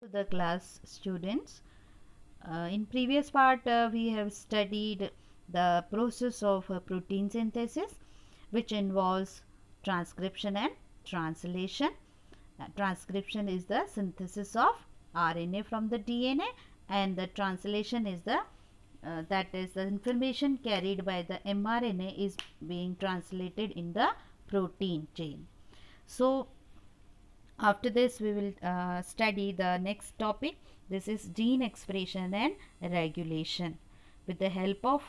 To the class students. In previous part we have studied the process of protein synthesis, which involves transcription and translation. Transcription is the synthesis of RNA from the DNA, and the translation is the that is the information carried by the mRNA is being translated in the protein chain. So after this we will study the next topic. This is gene expression and regulation with the help of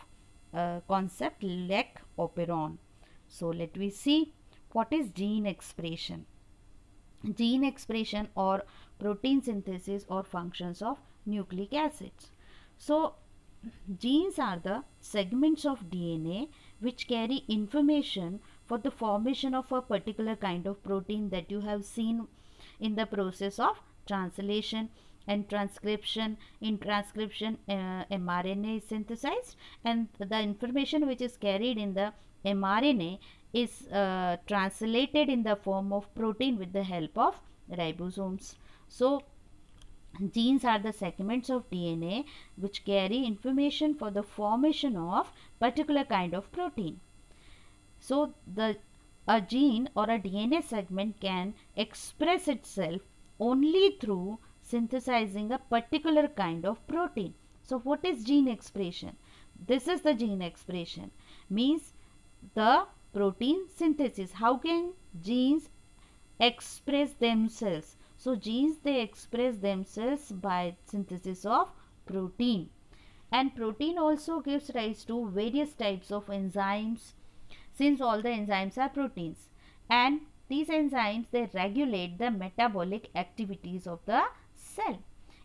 concept Lek operon. So let we see what is gene expression. Gene expression or protein synthesis or functions of nucleic acids. So genes are the segments of DNA which carry information for the formation of a particular kind of protein that you have seen in the process of translation and transcription. In transcription, mRNA is synthesized, and the information which is carried in the mRNA is translated in the form of protein with the help of ribosomes. So genes are the segments of DNA which carry information for the formation of particular kind of protein. So a gene or a DNA segment can express itself only through synthesizing a particular kind of protein. So what is gene expression? This is the gene expression, means the protein synthesis. How can genes express themselves? So genes, they express themselves by synthesis of protein, and protein also gives rise to various types of enzymes, since all the enzymes are proteins, and these enzymes, they regulate the metabolic activities of the cell.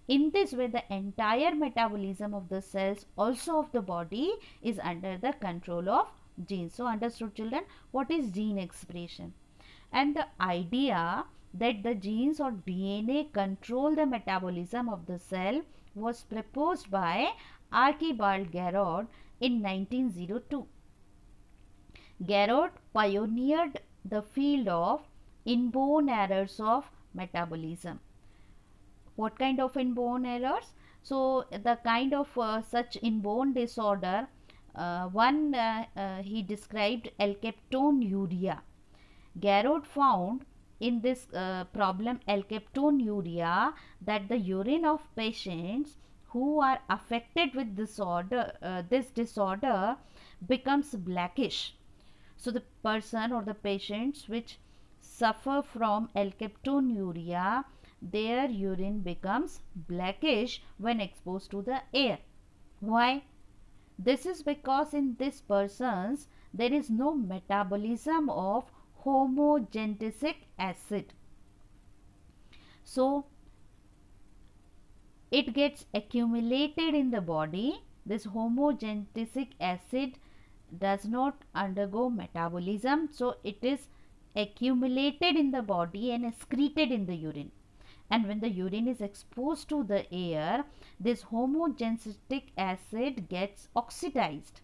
In this way, the entire metabolism of the cells, also of the body, is under the control of genes. So understood, children, what is gene expression? And the idea that the genes or DNA control the metabolism of the cell was proposed by Archibald Garrod in 1902. Garrod pioneered the field of inborn errors of metabolism. What kind of inborn errors? So the kind of such inborn disorder, he described alkaptonuria. Garrod found in this problem alkaptonuria that the urine of patients who are affected with this disorder becomes blackish. So the person or the patients which suffer from alkaptonuria, their urine becomes blackish when exposed to the air. Why? This is because in these persons there is no metabolism of homogentisic acid. So it gets accumulated in the body. This homogentisic acid does not undergo metabolism, so it is accumulated in the body and excreted in the urine. And when the urine is exposed to the air, this homogentisic acid gets oxidized,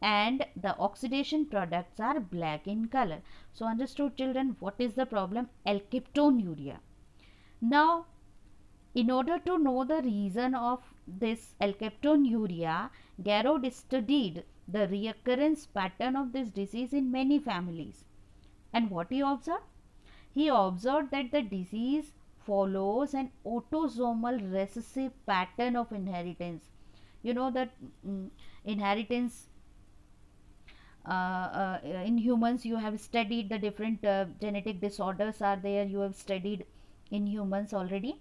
and the oxidation products are black in color. So understood, children, what is the problem? Alkaptonuria. Now, in order to know the reason of this alkaptonuria, Garrod studied the recurrence pattern of this disease in many families. And what he observed? He observed that the disease follows an autosomal recessive pattern of inheritance. You know that inheritance in humans, you have studied the different genetic disorders are there. You have studied in humans already.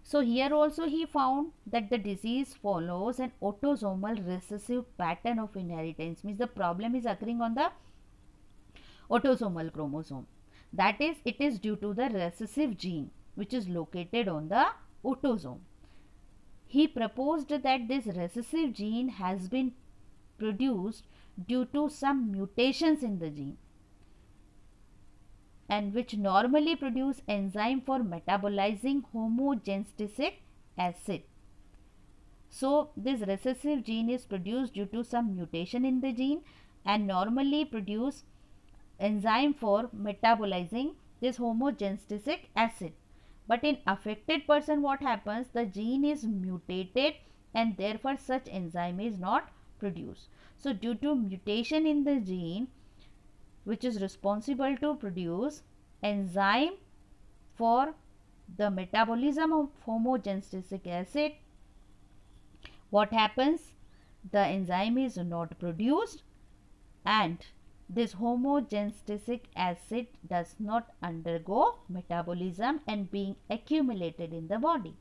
So here also he found that the disease follows an autosomal recessive pattern of inheritance, means the problem is occurring on the autosomal chromosome. That is, it is due to the recessive gene which is located on the autosome. He proposed that this recessive gene has been produced due to some mutations in the gene, and which normally produce enzyme for metabolizing homogentisic acid. So this recessive gene is produced due to some mutation in the gene and normally produce enzyme for metabolizing this homogentisic acid. But in affected person, what happens? The gene is mutated and therefore such enzyme is not produced. So due to mutation in the gene which is responsible to produce enzyme for the metabolism of homogenesic acid, what happens? The enzyme is not produced and this homogenesic acid does not undergo metabolism and being accumulated in the body.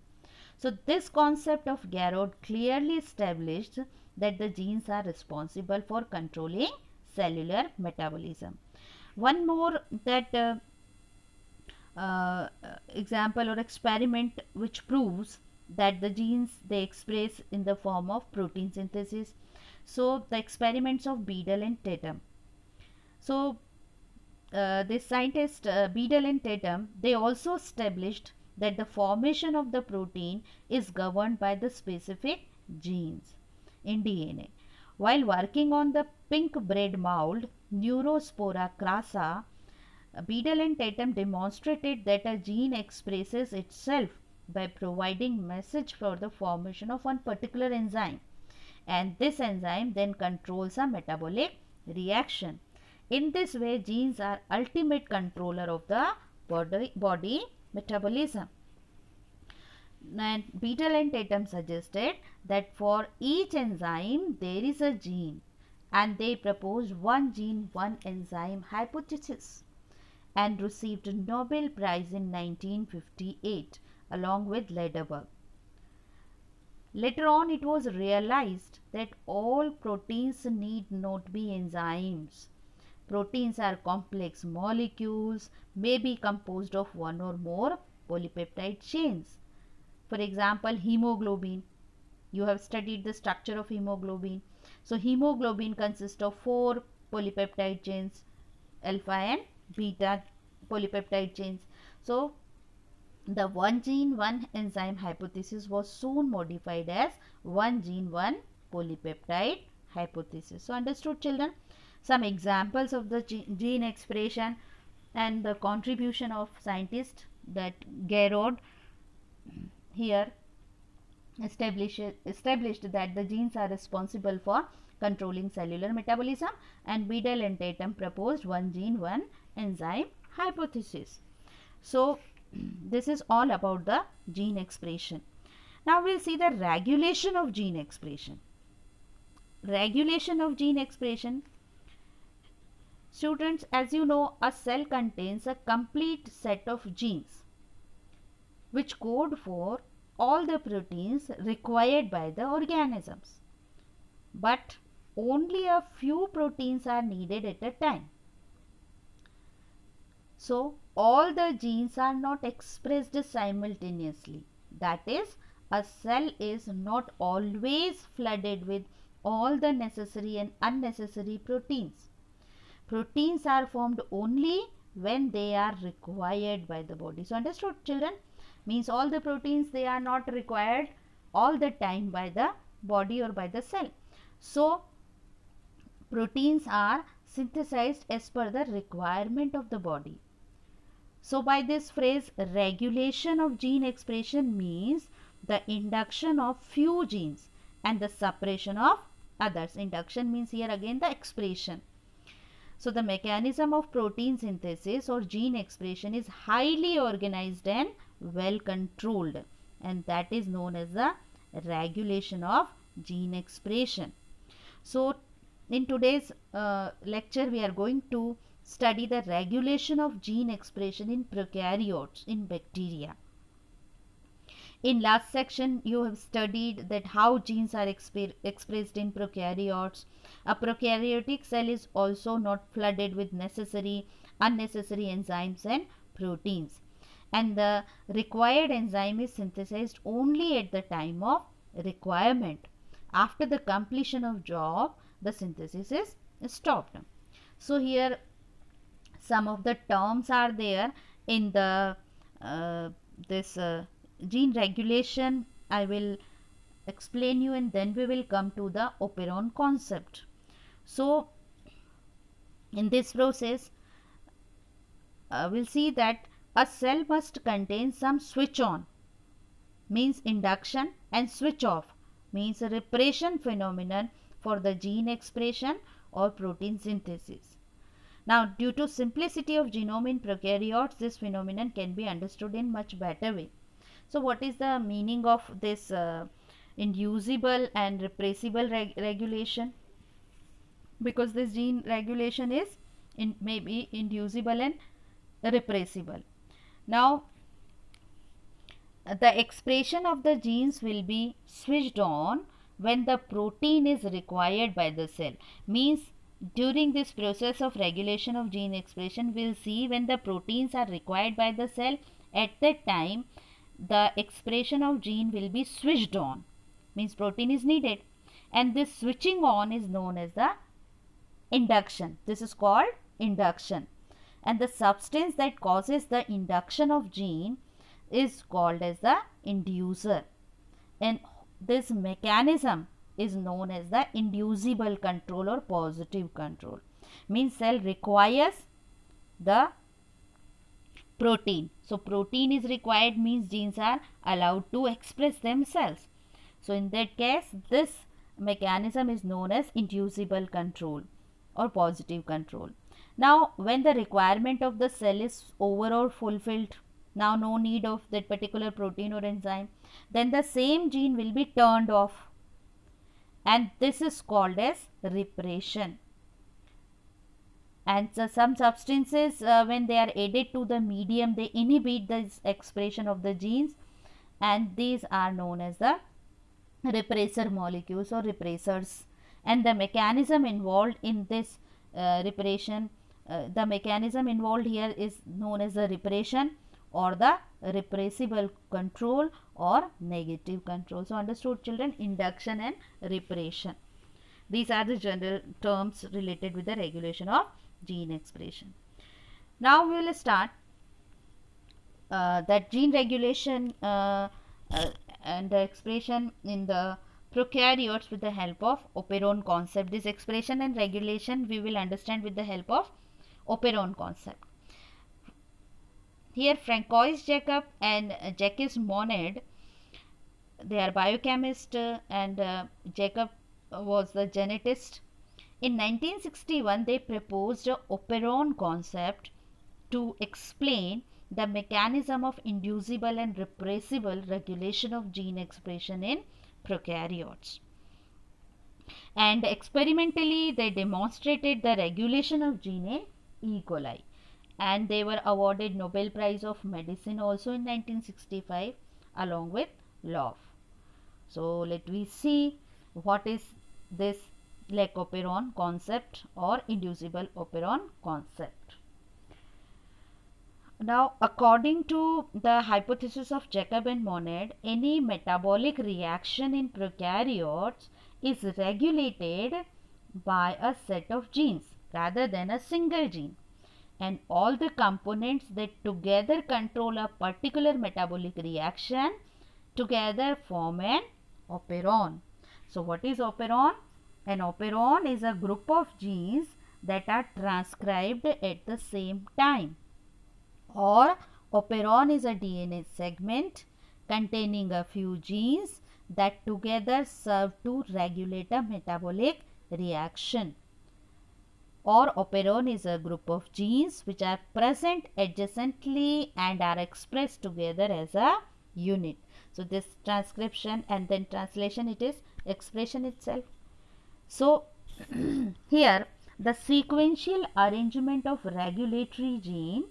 So this concept of Garrod clearly established that the genes are responsible for controlling cellular metabolism. One more that example or experiment which proves that the genes they express in the form of protein synthesis. So the experiments of Beadle and Tatum. So this scientist Beadle and Tatum, they also established that the formation of the protein is governed by the specific genes in DNA. While working on the pink bread mold Neurospora crassa, Beadle and Tatum demonstrated that a gene expresses itself by providing message for the formation of one particular enzyme, and this enzyme then controls a metabolic reaction. In this way, genes are ultimate controller of the body metabolism. And Beadle and Tatum suggested that for each enzyme there is a gene, and they proposed one gene, one enzyme hypothesis and received a Nobel Prize in 1958 along with Lederberg. Later on, it was realized that all proteins need not be enzymes. Proteins are complex molecules, may be composed of one or more polypeptide chains. For example, hemoglobin. You have studied the structure of hemoglobin. So, hemoglobin consists of 4 polypeptide chains, alpha and beta polypeptide chains. So, the one gene, one enzyme hypothesis was soon modified as one gene, one polypeptide hypothesis. So, understood children? Some examples of the gene expression and the contribution of scientists that Garrod here established that the genes are responsible for controlling cellular metabolism, and Beadle and Tatum proposed one gene, one enzyme hypothesis. So, this is all about the gene expression. Now, we will see the regulation of gene expression. Regulation of gene expression. Students, as you know, a cell contains a complete set of genes which code for all the proteins required by the organisms. But only a few proteins are needed at a time. So, all the genes are not expressed simultaneously. That is, a cell is not always flooded with all the necessary and unnecessary proteins. Proteins are formed only when they are required by the body. So, understood children? Means all the proteins, they are not required all the time by the body or by the cell. So, proteins are synthesized as per the requirement of the body. So, by this phrase, regulation of gene expression means the induction of few genes and the suppression of others. Induction means here again the expression. So, the mechanism of protein synthesis or gene expression is highly organized and well controlled, and that is known as the regulation of gene expression. So, in today's lecture, we are going to study the regulation of gene expression in prokaryotes, in bacteria. In last section, you have studied that how genes are expressed in prokaryotes. A prokaryotic cell is also not flooded with unnecessary enzymes and proteins. And the required enzyme is synthesized only at the time of requirement. After the completion of job, the synthesis is stopped. So, here some of the terms are there in the gene regulation. I will explain you, and then we will come to the operon concept. So, in this process, we'll see that a cell must contain some switch on, means induction, and switch off, means a repression phenomenon for the gene expression or protein synthesis. Now, due to simplicity of genome in prokaryotes, this phenomenon can be understood in much better way. So, what is the meaning of this inducible and repressible regulation? Because this gene regulation is maybe inducible and repressible. Now, the expression of the genes will be switched on when the protein is required by the cell. Means during this process of regulation of gene expression, we will see when the proteins are required by the cell, at that time the expression of gene will be switched on, means protein is needed, and this switching on is known as the induction. This is called induction, and the substance that causes the induction of gene is called as the inducer, and this mechanism is known as the inducible control or positive control. Means cell requires the protein. So, protein is required means genes are allowed to express themselves. So, in that case, this mechanism is known as inducible control or positive control. Now, when the requirement of the cell is over or fulfilled, now no need of that particular protein or enzyme, then the same gene will be turned off, and this is called as repression. And so some substances when they are added to the medium, they inhibit this expression of the genes, and these are known as the repressor molecules or repressors. And the mechanism involved in this repression, the mechanism involved here is known as the repression or the repressible control or negative control. So, understood children, induction and repression. These are the general terms related with the regulation of gene expression. Now, we will start that gene regulation and the expression in the prokaryotes with the help of operon concept. This expression and regulation we will understand with the help of operon concept. Here Francois Jacob and Jacques Monod, they are biochemist and Jacob was the genetist. In 1961 they proposed a operon concept to explain the mechanism of inducible and repressible regulation of gene expression in prokaryotes. And experimentally they demonstrated the regulation of gene in E. coli. And they were awarded Nobel Prize of Medicine also in 1965 along with Loewe. So, let we see what is this Lek operon concept or inducible operon concept. Now, according to the hypothesis of Jacob and Monod, any metabolic reaction in prokaryotes is regulated by a set of genes rather than a single gene, and all the components that together control a particular metabolic reaction together form an operon. So, what is operon? An operon is a group of genes that are transcribed at the same time, or operon is a DNA segment containing a few genes that together serve to regulate a metabolic reaction. Or operon is a group of genes which are present adjacently and are expressed together as a unit. So, this transcription and then translation, it is expression itself. So, here the sequential arrangement of regulatory gene,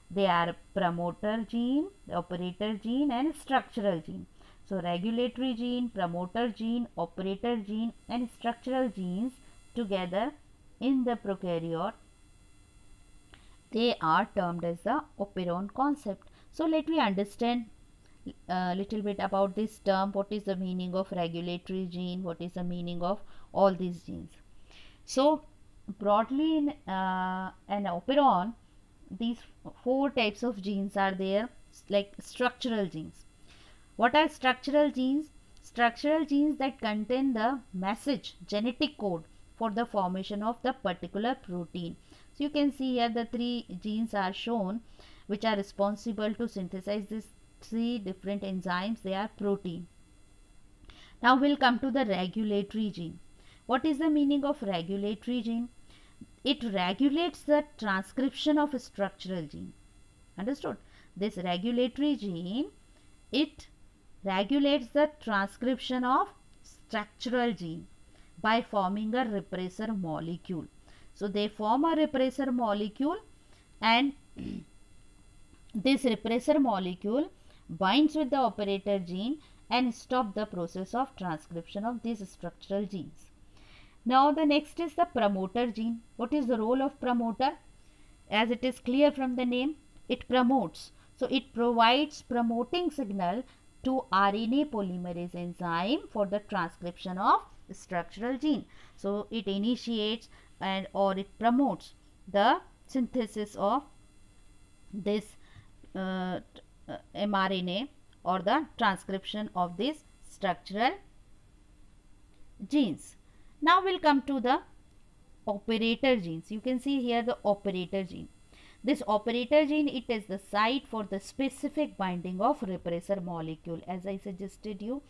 they are promoter gene, operator gene and structural gene. So, regulatory gene, promoter gene, operator gene and structural genes together in the prokaryote, they are termed as the operon concept. So, let me understand a little bit about this term. What is the meaning of regulatory gene? What is the meaning of all these genes? So, broadly in an operon, these four types of genes are there, like structural genes. What are structural genes? Structural genes that contain the message, genetic code for the formation of the particular protein. So, you can see here the three genes are shown. which are responsible to synthesize these three different enzymes. They are protein. Now we'll come to the regulatory gene. What is the meaning of regulatory gene? It regulates the transcription of a structural gene. Understood? This regulatory gene, it regulates the transcription of structural gene by forming a repressor molecule. So they form a repressor molecule, and this repressor molecule binds with the operator gene and stop the process of transcription of these structural genes. Now the next is the promoter gene. What is the role of promoter? As it is clear from the name, it promotes. So it provides promoting signal to RNA polymerase enzyme for the transcription of structural gene. So it initiates and or it promotes the synthesis of this mRNA or the transcription of these structural genes. Now we'll come to the operator genes. You can see here the operator gene. This operator gene, it is the site for the specific binding of repressor molecule. As I suggested you,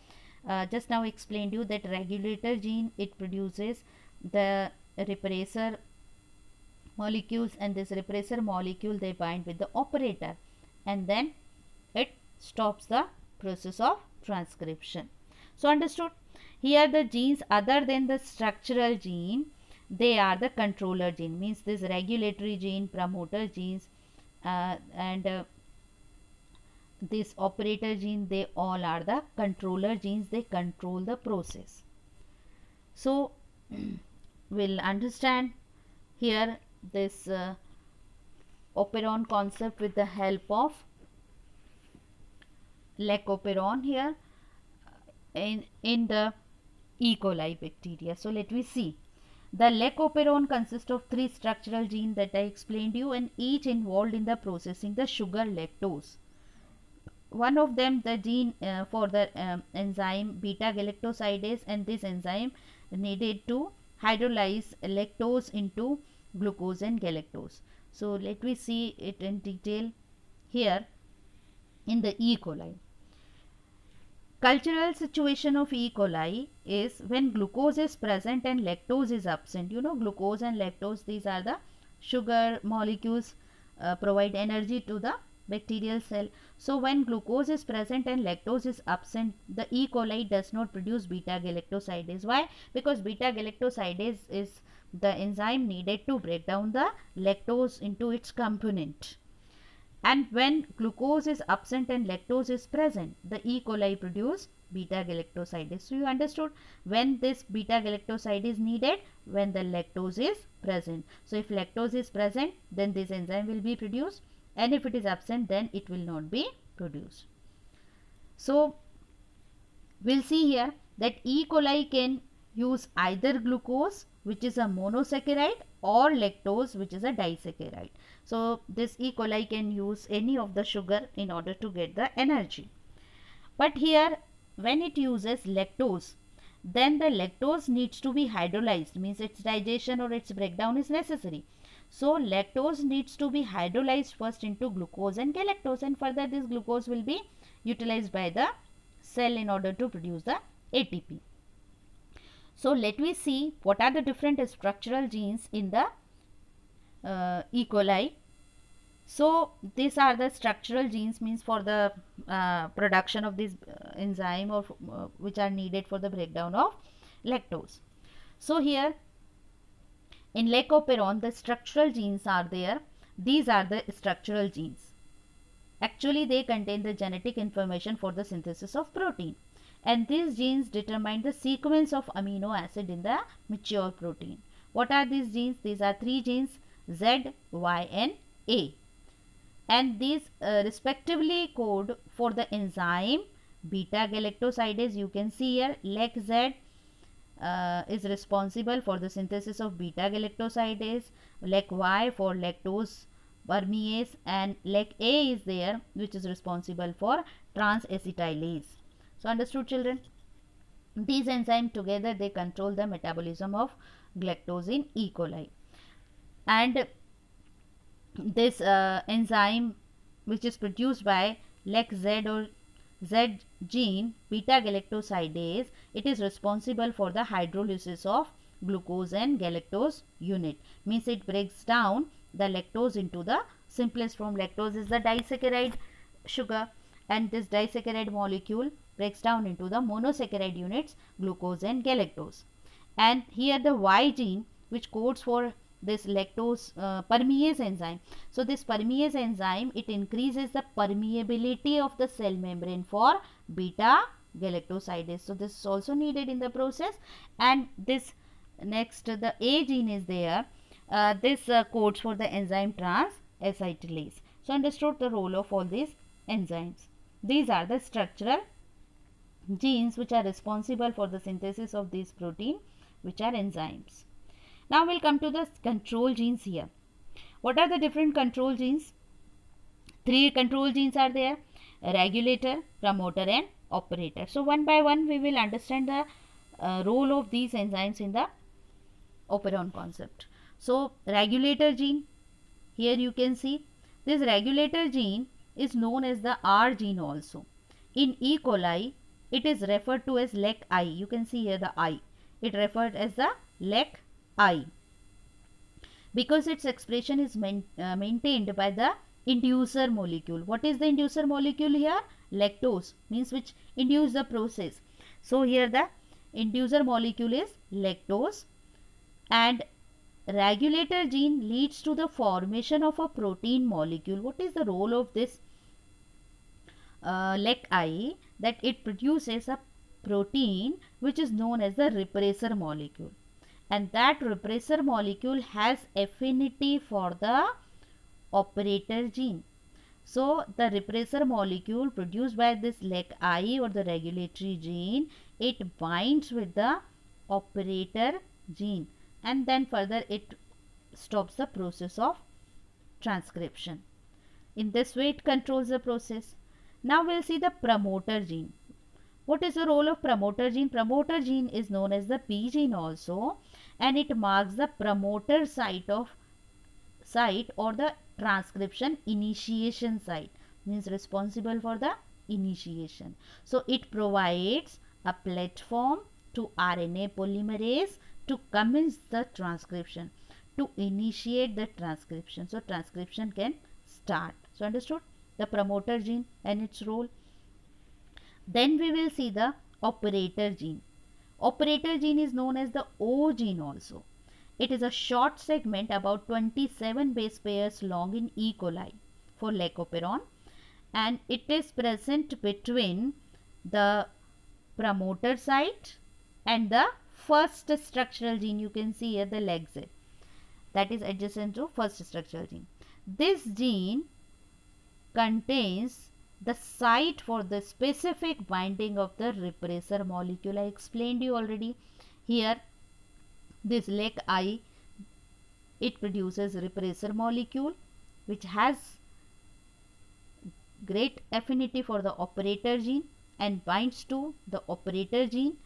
just now explained you that regulator gene, it produces the repressor molecules, and this repressor molecule, they bind with the operator, and then it stops the process of transcription. So understood? Here the genes other than the structural gene, they are the controller gene, means this regulatory gene, promoter genes, and this operator gene, they all are the controller genes. They control the process. So we'll understand here this operon concept with the help of Lac-operon here in the E. coli bacteria. So let me see. The Lac-operon consists of three structural genes that I explained you, and each involved in the processing the sugar lactose. One of them, the gene for the enzyme beta galactosidase, and this enzyme needed to hydrolyze lactose into glucose and galactose. So let me see it in detail here in the E. coli. Cultural situation of E. coli is when glucose is present and lactose is absent. You know, glucose and lactose, these are the sugar molecules, provide energy to the bacterial cell. So when glucose is present and lactose is absent, the E. coli does not produce beta galactosidase. Why? Because beta galactosidase is the enzyme needed to break down the lactose into its component. And when glucose is absent and lactose is present, the E. coli produce beta galactosidase. So you understood, when this beta galactoside is needed, when the lactose is present. So if lactose is present, then this enzyme will be produced, and if it is absent, then it will not be produced. So we'll see here that E. coli can use either glucose, which is a monosaccharide, or lactose, which is a disaccharide. So this E. coli can use any of the sugar in order to get the energy. But here when it uses lactose, then the lactose needs to be hydrolyzed, means its digestion or its breakdown is necessary. So lactose needs to be hydrolyzed first into glucose and galactose, and further this glucose will be utilized by the cell in order to produce the ATP. So let me see what are the different structural genes in the E. coli. So these are the structural genes, means for the production of this enzyme, or which are needed for the breakdown of lactose. So here in Lac-operon, the structural genes are there. These are the structural genes. Actually they contain the genetic information for the synthesis of protein, and these genes determine the sequence of amino acid in the mature protein. What are these genes? These are three genes, Z, Y and A, and these respectively code for the enzyme beta galactosidase. You can see here LAC-Z is responsible for the synthesis of beta galactosidase, LAC-Y for lactose permease, and LAC-A is there, which is responsible for trans-acetylase. So understood, children? These enzymes together, they control the metabolism of galactose in E. coli, and this enzyme which is produced by LEC-Z or Z gene beta galactosidase, it is responsible for the hydrolysis of glucose and galactose unit. Means it breaks down the lactose into the simplest form. Lactose is the disaccharide sugar, and this disaccharide molecule breaks down into the monosaccharide units, glucose and galactose. And here the Y gene, which codes for this lactose permease enzyme. So this permease enzyme, it increases the permeability of the cell membrane for beta galactosidase. So this is also needed in the process. And this next, the A gene is there. This codes for the enzyme trans-acetylase. So understood the role of all these enzymes. These are the structural genes which are responsible for the synthesis of these protein, which are enzymes. Now we'll come to the control genes here. What are the different control genes? 3 control genes are there: regulator, promoter and operator. So one by one we will understand the role of these enzymes in the operon concept. So regulator gene, here you can see this regulator gene is known as the R gene also. In E. coli, it is referred to as LEC-I. You can see here the I. It referred as the LEC-I because its expression is maintained by the inducer molecule. What is the inducer molecule here? Lactose, means which induce the process. So here the inducer molecule is lactose, and regulator gene leads to the formation of a protein molecule. What is the role of this LEC-I? That it produces a protein which is known as the repressor molecule, and that repressor molecule has affinity for the operator gene. So the repressor molecule produced by this LEC-I or the regulatory gene, it binds with the operator gene, and then further it stops the process of transcription. In this way it controls the process. Now we'll see the promoter gene. What is the role of promoter gene? Promoter gene is known as the P gene also, and it marks the promoter site or the transcription initiation site, means responsible for the initiation. So it provides a platform to RNA polymerase to commence the transcription, to initiate the transcription. So transcription can start. So understood the promoter gene and its role. Then we will see the operator gene. Operator gene is known as the O gene also. It is a short segment about 27 base pairs long in E. coli for leucoperon, and it is present between the promoter site and the first structural gene. You can see here the LEC-Z, that is adjacent to first structural gene. This gene contains the site for the specific binding of the repressor molecule. I explained you already. Here this LEC-I, it produces repressor molecule which has great affinity for the operator gene and binds to the operator gene.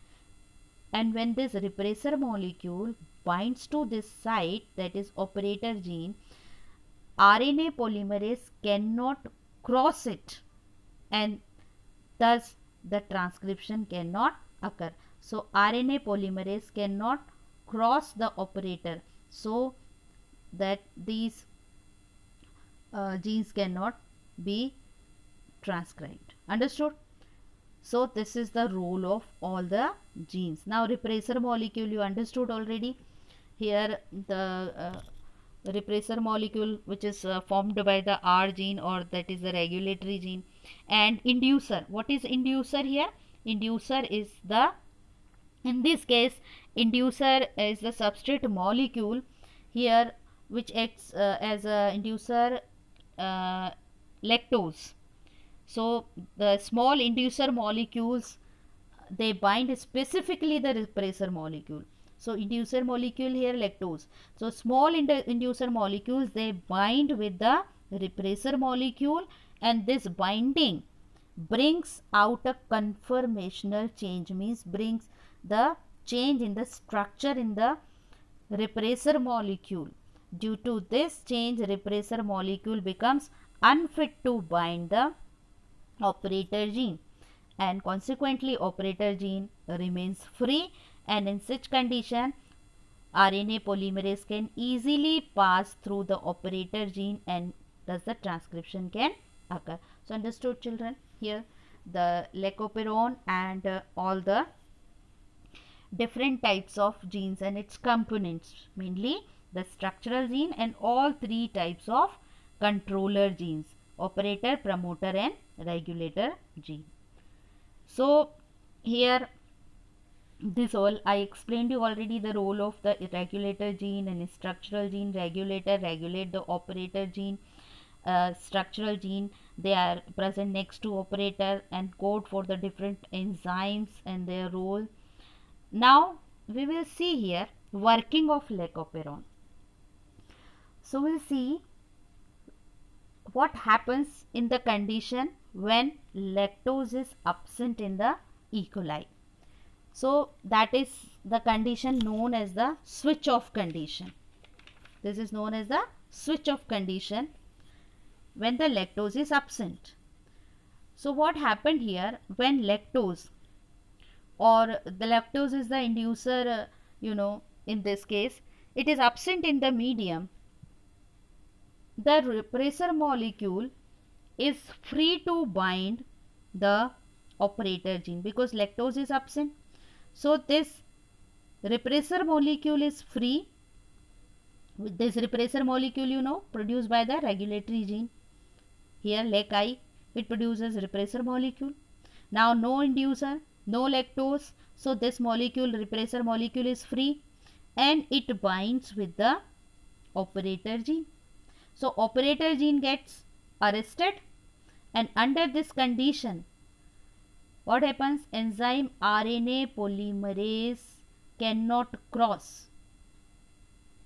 And when this repressor molecule binds to this site, that is operator gene, RNA polymerase cannot cross it, and thus the transcription cannot occur. So RNA polymerase cannot cross the operator, so that these genes cannot be transcribed. Understood? So this is the role of all the genes. Now repressor molecule you understood already. Here the repressor molecule which is formed by the R gene, or that is the regulatory gene. And inducer, what is inducer here? Inducer is the, in this case inducer is the substrate molecule here which acts as a inducer lactose. So the small inducer molecules, they bind specifically the repressor molecule. So inducer molecule here lactose. So small inducer molecules, they bind with the repressor molecule, and this binding brings out a conformational change, means brings the change in the structure in the repressor molecule. Due to this change, repressor molecule becomes unfit to bind the operator gene, and consequently operator gene remains free, and in such condition RNA polymerase can easily pass through the operator gene and thus the transcription can occur. So understood children? Here the leucoperon and all the different types of genes and its components, mainly the structural gene and all three types of controller genes, operator, promoter and regulator gene. So here this all I explained you already, the role of the regulator gene and structural gene. Regulator regulate the operator gene, structural gene they are present next to operator and code for the different enzymes and their role. Now we will see here working of leucoperon. So we'll see what happens in the condition when lactose is absent in the E. coli. So that is the condition known as the switch off condition. This is known as the switch off condition when the lactose is absent. So what happened here when lactose, or the lactose is the inducer, in this case it is absent in the medium, the repressor molecule is free to bind the operator gene because lactose is absent. So this repressor molecule is free. This repressor molecule, produced by the regulatory gene. Here LAC-I, it produces repressor molecule. Now no inducer, no lactose. So this molecule, repressor molecule is free and it binds with the operator gene. So operator gene gets arrested, and under this condition what happens? Enzyme RNA polymerase cannot cross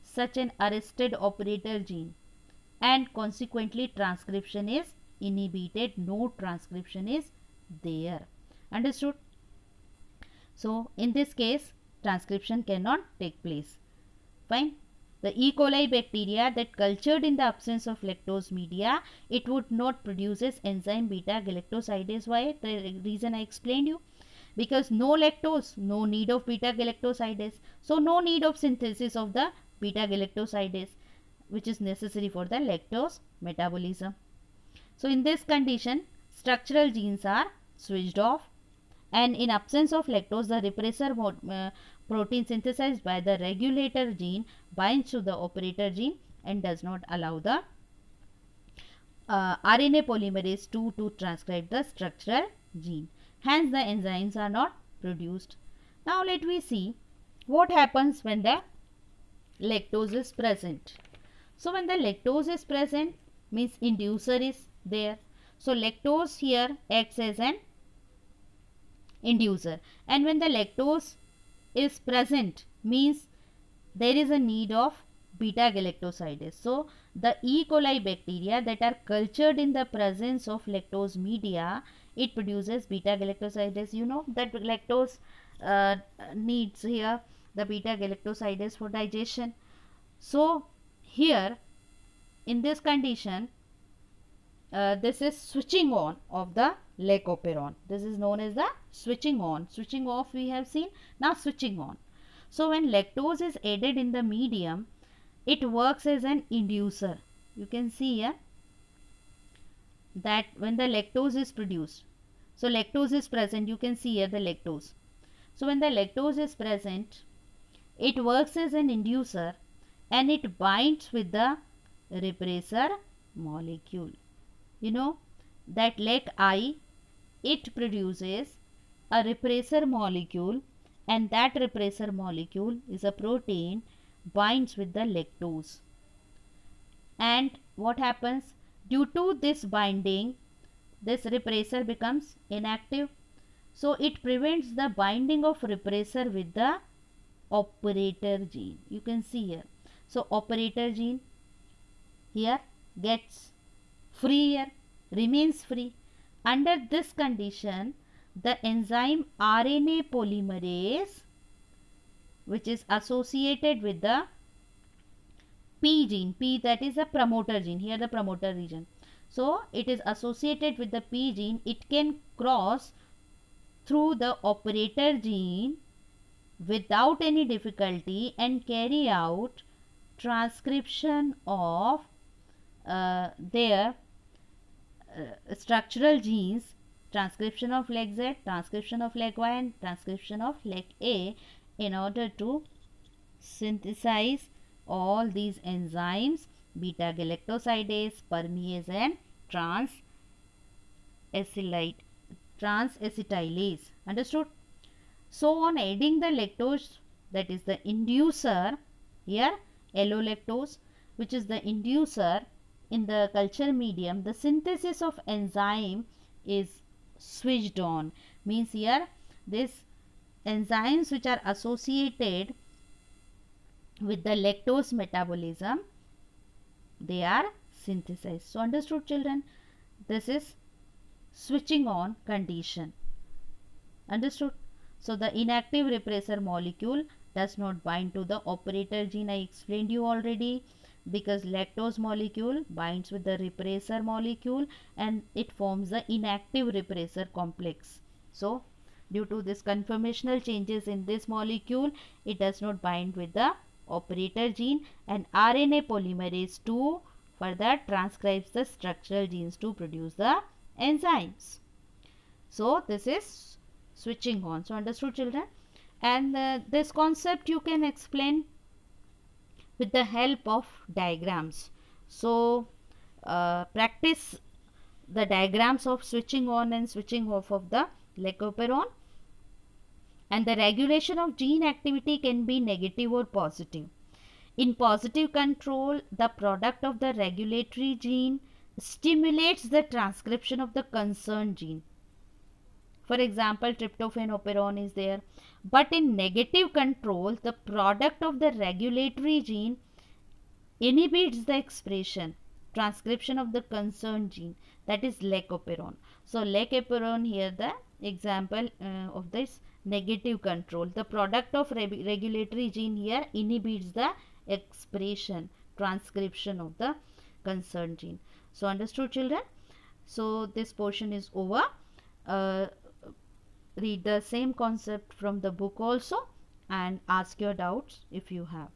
such an arrested operator gene, and consequently transcription is inhibited. No transcription is there. Understood? So in this case transcription cannot take place. Fine. The E. coli bacteria that cultured in the absence of lactose media, it would not produces enzyme beta galactosidase. Why? The reason I explained you. Because no lactose, no need of beta galactosidase. So no need of synthesis of the beta galactosidase, which is necessary for the lactose metabolism. So in this condition structural genes are switched off, and in absence of lactose the repressor protein synthesized by the regulator gene binds to the operator gene and does not allow the RNA polymerase 2 to transcribe the structural gene. Hence the enzymes are not produced. Now let me see what happens when the lactose is present. So when the lactose is present means inducer is there. So lactose here acts as an inducer, and when the lactose is present means there is a need of beta galactosidase. So the E. coli bacteria that are cultured in the presence of lactose media, it produces beta galactosidase. You know that lactose needs here the beta galactosidase for digestion. So here in this condition this is switching on of the leucoperon. This is known as the switching on. Switching off we have seen, now switching on. So when lactose is added in the medium, it works as an inducer. You can see here that when the lactose is produced, so lactose is present, you can see here the lactose. So when the lactose is present, it works as an inducer and it binds with the repressor molecule. You know that LAC-I, it produces a repressor molecule, and that repressor molecule is a protein, binds with the lactose. And what happens? Due to this binding, this repressor becomes inactive. So it prevents the binding of repressor with the operator gene. You can see here. So operator gene here gets free here, remains free. Under this condition, the enzyme RNA polymerase, which is associated with the P gene, P that is a promoter gene, here the promoter region. So it is associated with the P gene. It can cross through the operator gene without any difficulty and carry out transcription of their structural genes, transcription of leg Z, transcription of leg Y, and transcription of leg A, in order to synthesize all these enzymes, beta galactosidase, permease, and transacetylase. Understood? So on adding the lactose, that is the inducer here, allolactose, which is the inducer in the culture medium, the synthesis of enzyme is switched on. Means here this enzymes which are associated with the lactose metabolism, they are synthesized. So understood, children? This is switching on condition. Understood? So the inactive repressor molecule does not bind to the operator gene. I explained you already, because lactose molecule binds with the repressor molecule and it forms the inactive repressor complex. So due to this conformational changes in this molecule, it does not bind with the operator gene, and RNA polymerase 2 further transcribes the structural genes to produce the enzymes. So this is switching on. So understood, children? And this concept you can explain with the help of diagrams. So practice the diagrams of switching on and switching off of the leucoperon. And the regulation of gene activity can be negative or positive. In positive control, the product of the regulatory gene stimulates the transcription of the concerned gene. For example, tryptophanoperon is there. But in negative control, the product of the regulatory gene inhibits the expression, transcription of the concerned gene, that is leucoperon. So leucoperon here the example of this negative control. The product of regulatory gene here inhibits the expression, transcription of the concerned gene. So understood, children? So this portion is over. Read the same concept from the book also and ask your doubts if you have.